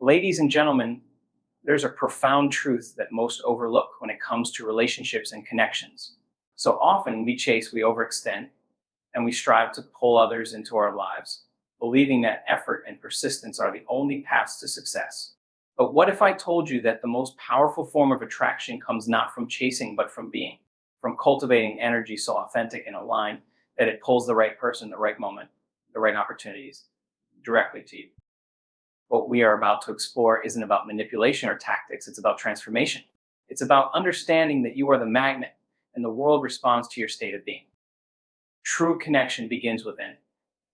Ladies and gentlemen, there's a profound truth that most overlook when it comes to relationships and connections. So often we chase, we overextend, and we strive to pull others into our lives, believing that effort and persistence are the only paths to success. But what if I told you that the most powerful form of attraction comes not from chasing, but from being, from cultivating energy so authentic and aligned that it pulls the right person, the right moment, the right opportunities directly to you? What we are about to explore isn't about manipulation or tactics, it's about transformation. It's about understanding that you are the magnet and the world responds to your state of being. True connection begins within.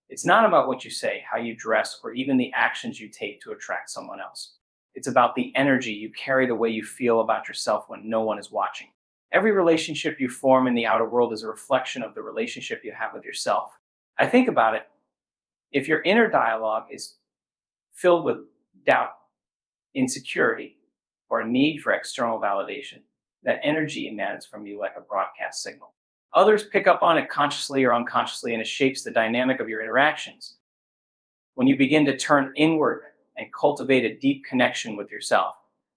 It's not about what you say, how you dress, or even the actions you take to attract someone else. It's about the energy you carry, the way you feel about yourself when no one is watching. Every relationship you form in the outer world is a reflection of the relationship you have with yourself. I think about it. If your inner dialogue is filled with doubt, insecurity, or a need for external validation, that energy emanates from you like a broadcast signal. Others pick up on it consciously or unconsciously, and it shapes the dynamic of your interactions. When you begin to turn inward and cultivate a deep connection with yourself,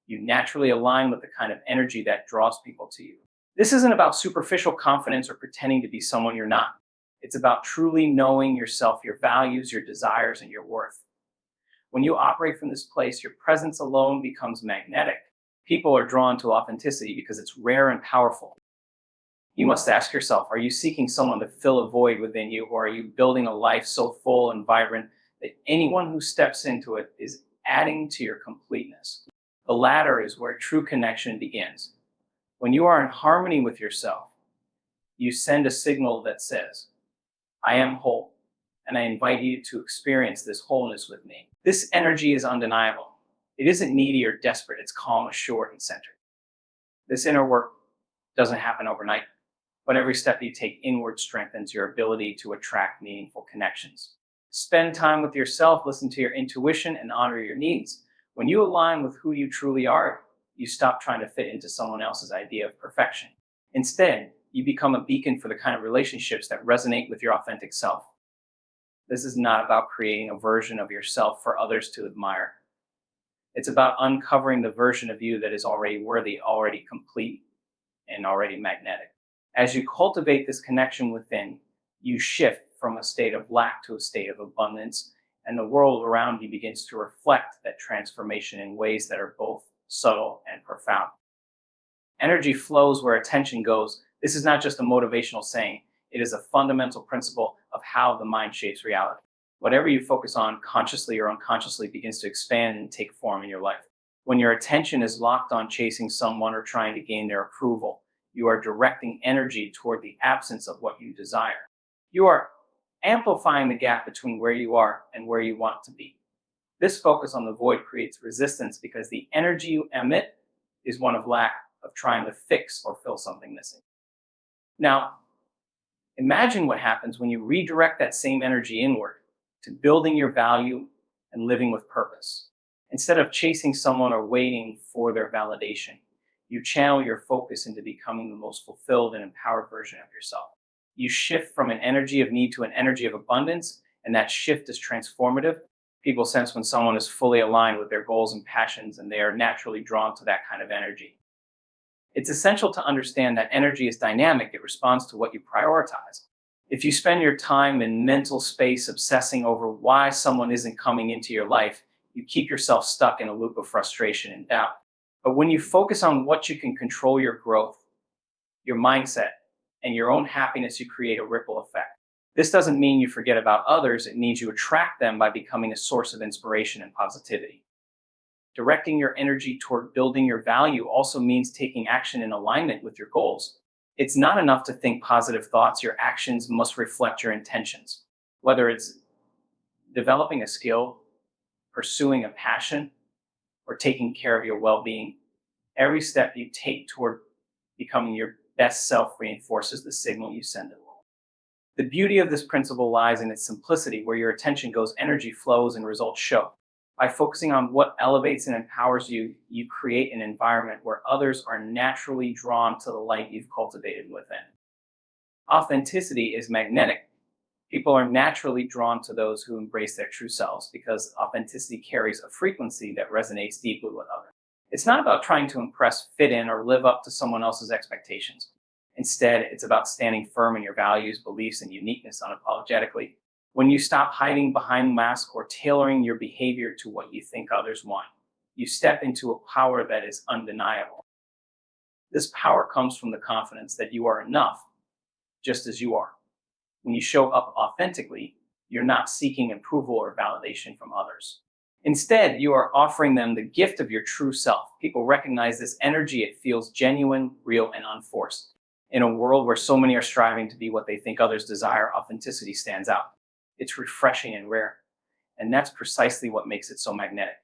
you naturally align with the kind of energy that draws people to you. This isn't about superficial confidence or pretending to be someone you're not. It's about truly knowing yourself, your values, your desires, and your worth. When you operate from this place, your presence alone becomes magnetic. People are drawn to authenticity because it's rare and powerful. You must ask yourself, are you seeking someone to fill a void within you, or are you building a life so full and vibrant that anyone who steps into it is adding to your completeness? The latter is where true connection begins. When you are in harmony with yourself, you send a signal that says, I am whole, and I invite you to experience this wholeness with me. This energy is undeniable. It isn't needy or desperate, it's calm, assured, and centered. This inner work doesn't happen overnight, but every step you take inward strengthens your ability to attract meaningful connections. Spend time with yourself, listen to your intuition, and honor your needs. When you align with who you truly are, you stop trying to fit into someone else's idea of perfection. Instead, you become a beacon for the kind of relationships that resonate with your authentic self. This is not about creating a version of yourself for others to admire. It's about uncovering the version of you that is already worthy, already complete, and already magnetic. As you cultivate this connection within, you shift from a state of lack to a state of abundance, and the world around you begins to reflect that transformation in ways that are both subtle and profound. Energy flows where attention goes. This is not just a motivational saying. It is a fundamental principle of how the mind shapes reality. Whatever you focus on, consciously or unconsciously, begins to expand and take form in your life. When your attention is locked on chasing someone or trying to gain their approval, you are directing energy toward the absence of what you desire. You are amplifying the gap between where you are and where you want to be. This focus on the void creates resistance because the energy you emit is one of lack, of trying to fix or fill something missing. Now, imagine what happens when you redirect that same energy inward to building your value and living with purpose. Instead of chasing someone or waiting for their validation, you channel your focus into becoming the most fulfilled and empowered version of yourself. You shift from an energy of need to an energy of abundance, and that shift is transformative. People sense when someone is fully aligned with their goals and passions, and they are naturally drawn to that kind of energy. It's essential to understand that energy is dynamic. It responds to what you prioritize. If you spend your time in mental space obsessing over why someone isn't coming into your life, you keep yourself stuck in a loop of frustration and doubt. But when you focus on what you can control, your growth, your mindset, and your own happiness, you create a ripple effect. This doesn't mean you forget about others. It means you attract them by becoming a source of inspiration and positivity. Directing your energy toward building your value also means taking action in alignment with your goals. It's not enough to think positive thoughts. Your actions must reflect your intentions. Whether it's developing a skill, pursuing a passion, or taking care of your well-being, every step you take toward becoming your best self reinforces the signal you send to the world. The beauty of this principle lies in its simplicity. Where your attention goes, energy flows and results show. By focusing on what elevates and empowers you, you create an environment where others are naturally drawn to the light you've cultivated within. Authenticity is magnetic. People are naturally drawn to those who embrace their true selves because authenticity carries a frequency that resonates deeply with others. It's not about trying to impress, fit in, or live up to someone else's expectations. Instead, it's about standing firm in your values, beliefs, and uniqueness unapologetically. When you stop hiding behind masks or tailoring your behavior to what you think others want, you step into a power that is undeniable. This power comes from the confidence that you are enough just as you are. When you show up authentically, you're not seeking approval or validation from others. Instead, you are offering them the gift of your true self. People recognize this energy. It feels genuine, real, and unforced. In a world where so many are striving to be what they think others desire, authenticity stands out. It's refreshing and rare. And that's precisely what makes it so magnetic.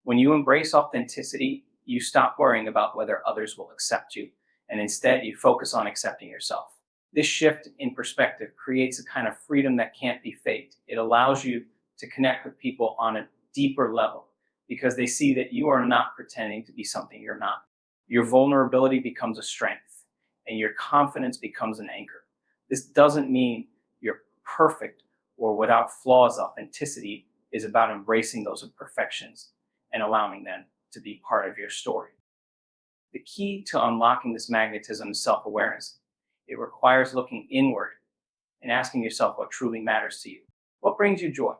When you embrace authenticity, you stop worrying about whether others will accept you, and instead you focus on accepting yourself. This shift in perspective creates a kind of freedom that can't be faked. It allows you to connect with people on a deeper level because they see that you are not pretending to be something you're not. Your vulnerability becomes a strength and your confidence becomes an anchor. This doesn't mean you're perfect or without flaws. Authenticity is about embracing those imperfections and allowing them to be part of your story. The key to unlocking this magnetism is self-awareness. It requires looking inward and asking yourself what truly matters to you. What brings you joy?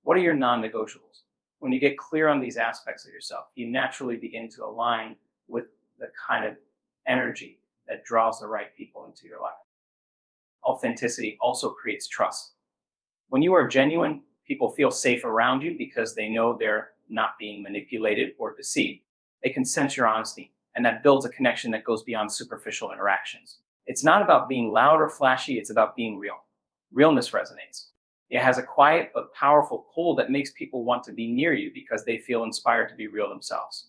What are your non-negotiables? When you get clear on these aspects of yourself, you naturally begin to align with the kind of energy that draws the right people into your life. Authenticity also creates trust. When you are genuine, people feel safe around you because they know they're not being manipulated or deceived. They can sense your honesty, and that builds a connection that goes beyond superficial interactions. It's not about being loud or flashy, it's about being real. Realness resonates. It has a quiet but powerful pull that makes people want to be near you because they feel inspired to be real themselves.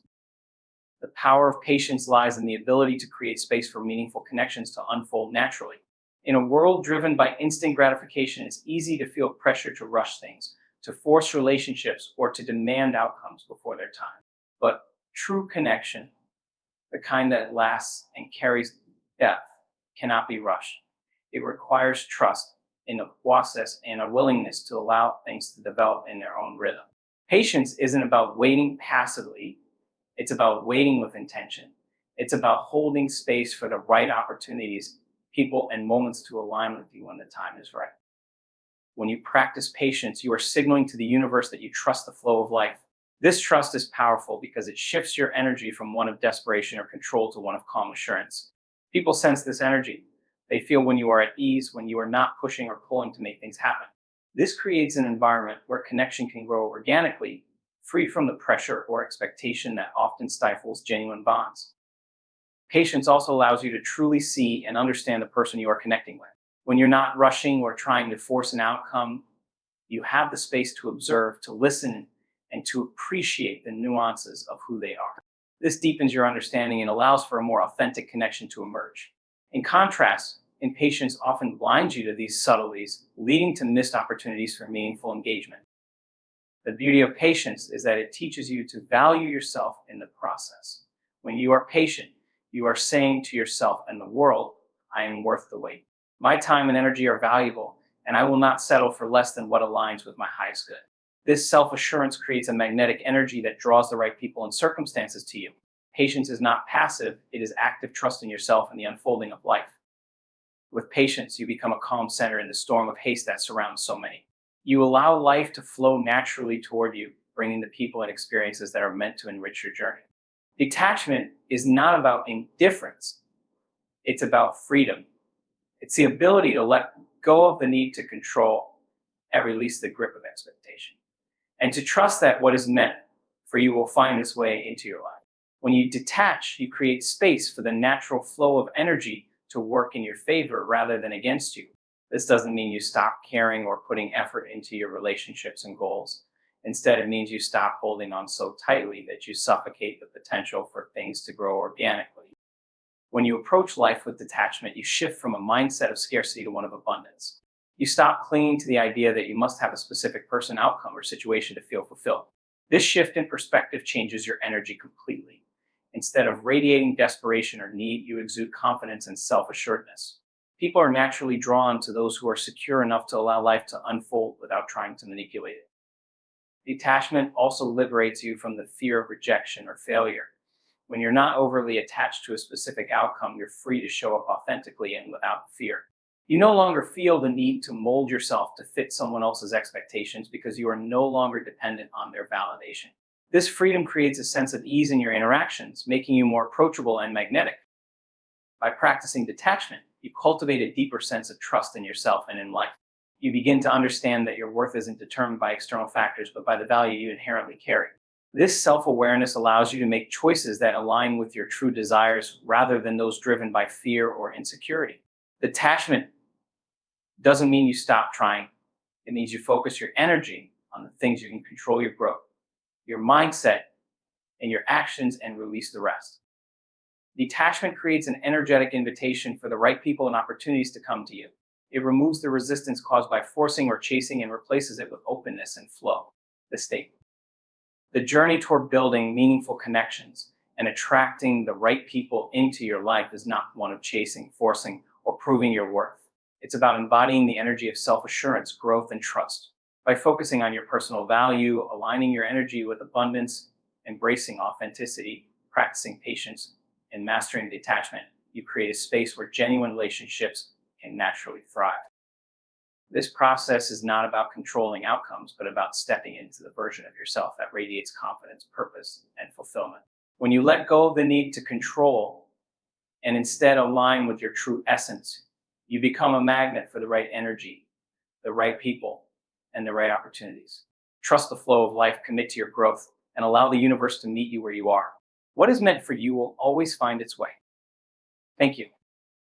The power of patience lies in the ability to create space for meaningful connections to unfold naturally. In a world driven by instant gratification, it's easy to feel pressure to rush things, to force relationships, or to demand outcomes before their time. But true connection, the kind that lasts and carries depth, cannot be rushed. It requires trust in the process and a willingness to allow things to develop in their own rhythm. Patience isn't about waiting passively. It's about waiting with intention. It's about holding space for the right opportunities, people, and moments to align with you when the time is right. When you practice patience, you are signaling to the universe that you trust the flow of life. This trust is powerful because it shifts your energy from one of desperation or control to one of calm assurance. People sense this energy. They feel when you are at ease, when you are not pushing or pulling to make things happen. This creates an environment where connection can grow organically, free from the pressure or expectation that often stifles genuine bonds. Patience also allows you to truly see and understand the person you are connecting with. When you're not rushing or trying to force an outcome, you have the space to observe, to listen, and to appreciate the nuances of who they are. This deepens your understanding and allows for a more authentic connection to emerge. In contrast, impatience often blinds you to these subtleties, leading to missed opportunities for meaningful engagement. The beauty of patience is that it teaches you to value yourself in the process. When you are patient, you are saying to yourself and the world, I am worth the wait. My time and energy are valuable, and I will not settle for less than what aligns with my highest good. This self-assurance creates a magnetic energy that draws the right people and circumstances to you. Patience is not passive, it is active trust in yourself and the unfolding of life. With patience, you become a calm center in the storm of haste that surrounds so many. You allow life to flow naturally toward you, bringing the people and experiences that are meant to enrich your journey. Detachment is not about indifference, it's about freedom. It's the ability to let go of the need to control and release the grip of expectation, and to trust that what is meant for you will find its way into your life. When you detach, you create space for the natural flow of energy to work in your favor rather than against you. This doesn't mean you stop caring or putting effort into your relationships and goals. Instead, it means you stop holding on so tightly that you suffocate the potential for things to grow organically. When you approach life with detachment, you shift from a mindset of scarcity to one of abundance. You stop clinging to the idea that you must have a specific person, outcome, or situation to feel fulfilled. This shift in perspective changes your energy completely. Instead of radiating desperation or need, you exude confidence and self-assuredness. People are naturally drawn to those who are secure enough to allow life to unfold without trying to manipulate it. Detachment also liberates you from the fear of rejection or failure. When you're not overly attached to a specific outcome, you're free to show up authentically and without fear. You no longer feel the need to mold yourself to fit someone else's expectations because you are no longer dependent on their validation. This freedom creates a sense of ease in your interactions, making you more approachable and magnetic. By practicing detachment, you cultivate a deeper sense of trust in yourself and in life. You begin to understand that your worth isn't determined by external factors, but by the value you inherently carry. This self-awareness allows you to make choices that align with your true desires rather than those driven by fear or insecurity. Detachment doesn't mean you stop trying. It means you focus your energy on the things you can control: your growth, your mindset, and your actions, and release the rest. Detachment creates an energetic invitation for the right people and opportunities to come to you. It removes the resistance caused by forcing or chasing and replaces it with openness and flow. The state. The journey toward building meaningful connections and attracting the right people into your life is not one of chasing, forcing, or proving your worth. It's about embodying the energy of self-assurance, growth, and trust. By focusing on your personal value, aligning your energy with abundance, embracing authenticity, practicing patience, and mastering detachment, you create a space where genuine relationships can naturally thrive. This process is not about controlling outcomes, but about stepping into the version of yourself that radiates confidence, purpose, and fulfillment. When you let go of the need to control and instead align with your true essence, you become a magnet for the right energy, the right people, and the right opportunities. Trust the flow of life, commit to your growth, and allow the universe to meet you where you are. What is meant for you will always find its way. Thank you.